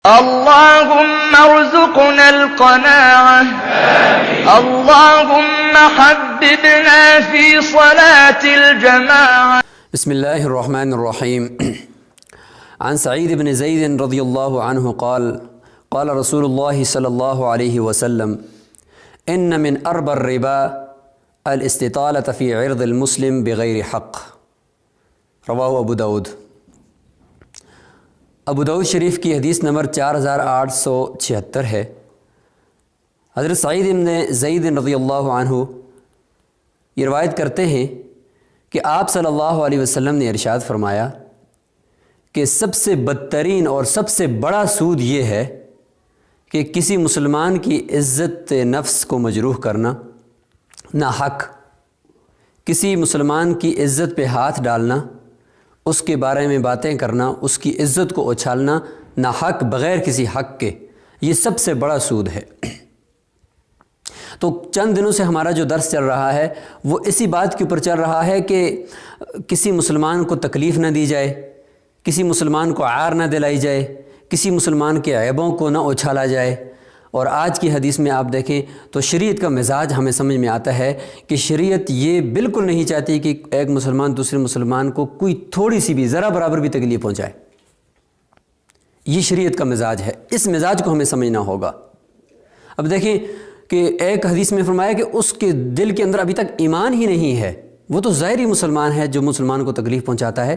اللهم ارزقنا القناعة اللهم حببنا في صلاة الجماعة. بسم الله الرحمن الرحيم. عن سعيد بن زيد رضي الله عنه قال قال رسول الله صلى الله عليه وسلم إن من أربى الربا الاستطالة في عرض المسلم بغير حق. رواہ ابو داود. ابو داود شریف کی حدیث نمبر 4876 ہے. حضرت سعید بن زید رضی اللہ عنہ یہ روایت کرتے ہیں کہ آپ صلی اللہ علیہ وسلم نے ارشاد فرمایا کہ سب سے بدترین اور سب سے بڑا سود یہ ہے کہ کسی مسلمان کی عزت نفس کو مجروح کرنا، ناحق کسی مسلمان کی عزت پہ ہاتھ ڈالنا، اس کے بارے میں باتیں کرنا، اس کی عزت کو اچھالنا ناحق بغیر کسی حق کے، یہ سب سے بڑا سود ہے. تو چند دنوں سے ہمارا جو درس چل رہا ہے وہ اسی بات کے اوپر چل رہا ہے کہ کسی مسلمان کو تکلیف نہ دی جائے، کسی مسلمان کو عار نہ دلائی جائے، کسی مسلمان کے عیبوں کو نہ اچھالا جائے. اور آج کی حدیث میں آپ دیکھیں تو شریعت کا مزاج ہمیں سمجھ میں آتا ہے کہ شریعت یہ بالکل نہیں چاہتی کہ ایک مسلمان دوسرے مسلمان کو کوئی تھوڑی سی بھی ذرا برابر بھی تکلیف پہنچائے. یہ شریعت کا مزاج ہے، اس مزاج کو ہمیں سمجھنا ہوگا. اب دیکھیں کہ ایک حدیث میں فرمایا کہ اس کے دل کے اندر ابھی تک ایمان ہی نہیں ہے، وہ تو ظاہری مسلمان ہے جو مسلمان کو تکلیف پہنچاتا ہے.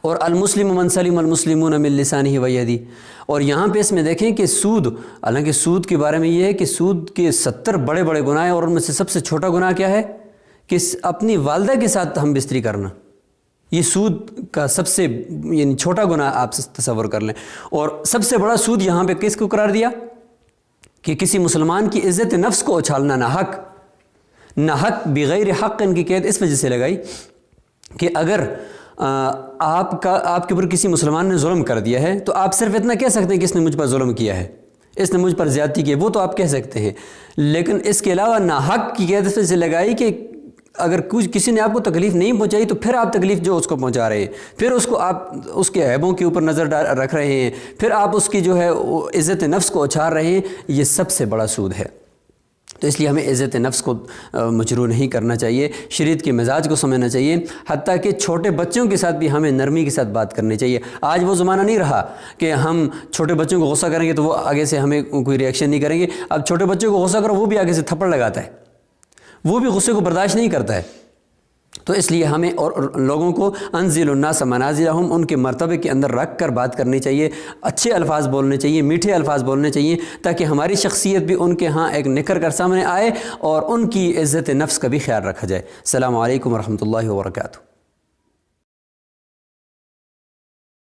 اور المسلم من سلم المسلمون من لسانہ و یدہ. اور یہاں پہ اس میں دیکھیں کہ سود، حالانکہ سود کے بارے میں یہ ہے کہ سود کے 70 بڑے بڑے گناہ ہیں اور ان میں سے سب سے چھوٹا گناہ کیا ہے کہ اپنی والدہ کے ساتھ ہم بستری کرنا. یہ سود کا سب سے یعنی چھوٹا گناہ آپ تصور کر لیں. اور سب سے بڑا سود یہاں پہ کس کو قرار دیا کہ کسی مسلمان کی عزت نفس کو اچھالنا ناحق بغیر حق. ان کی قید اس وجہ سے لگائی کہ اگر آپ کے اوپر کسی مسلمان نے ظلم کر دیا ہے تو آپ صرف اتنا کہہ سکتے ہیں کہ اس نے مجھ پر ظلم کیا ہے، اس نے مجھ پر زیادتی کی ہے، وہ تو آپ کہہ سکتے ہیں. لیکن اس کے علاوہ ناحق کی قید اس وجہ سے لگائی کہ اگر کسی نے آپ کو تکلیف نہیں پہنچائی تو پھر آپ تکلیف جو اس کو پہنچا رہے ہیں، پھر اس کو آپ اس کے عیبوں کے اوپر نظر رکھ رہے ہیں، پھر آپ اس کی جو ہے عزت نفس کو اچھال رہے ہیں. یہ سب سے بڑا سود ہے. تو اس لیے ہمیں عزت نفس کو مجروح نہیں کرنا چاہیے، شریعت کے مزاج کو سمجھنا چاہیے. حتیٰ کہ چھوٹے بچوں کے ساتھ بھی ہمیں نرمی کے ساتھ بات کرنی چاہیے. آج وہ زمانہ نہیں رہا کہ ہم چھوٹے بچوں کو غصہ کریں گے تو وہ آگے سے ہمیں کوئی ریئیکشن نہیں کریں گے. اب چھوٹے بچوں کو غصہ کرو وہ بھی آگے سے تھپڑ لگاتا ہے، وہ بھی غصے کو برداشت نہیں کرتا ہے. تو اس لیے ہمیں اور لوگوں کو انزل الناس منازلہم ان کے مرتبے کے اندر رکھ کر بات کرنی چاہیے، اچھے الفاظ بولنے چاہیے، میٹھے الفاظ بولنے چاہیے، تاکہ ہماری شخصیت بھی ان کے ہاں ایک نکھر کر سامنے آئے اور ان کی عزت نفس کا بھی خیال رکھا جائے. السلام علیکم ورحمۃ اللہ وبرکاتہ.